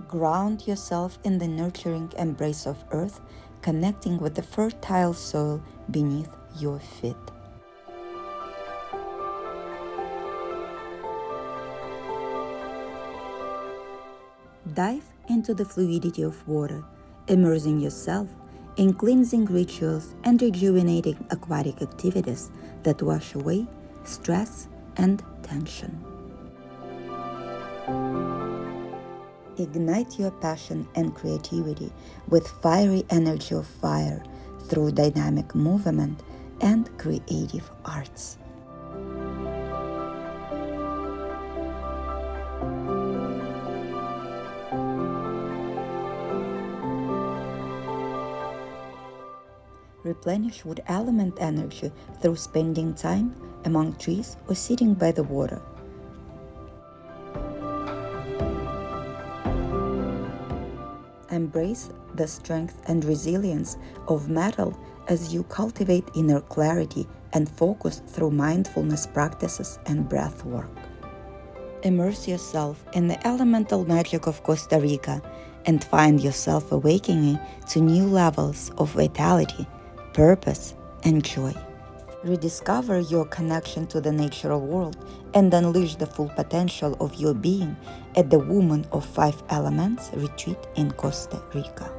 Ground yourself in the nurturing embrace of earth, connecting with the fertile soil beneath your feet. Dive into the fluidity of water, immersing yourself in cleansing rituals and rejuvenating aquatic activities that wash away stress and tension. Ignite your passion and creativity with fiery energy of fire through dynamic movement and creative arts. Replenish wood element energy through spending time among trees or sitting by the water. Embrace the strength and resilience of metal as you cultivate inner clarity and focus through mindfulness practices and breath work. Immerse yourself in the elemental magic of Costa Rica and find yourself awakening to new levels of vitality, purpose, and joy. Rediscover your connection to the natural world and unleash the full potential of your being at the Woman of Five Elements retreat in Costa Rica.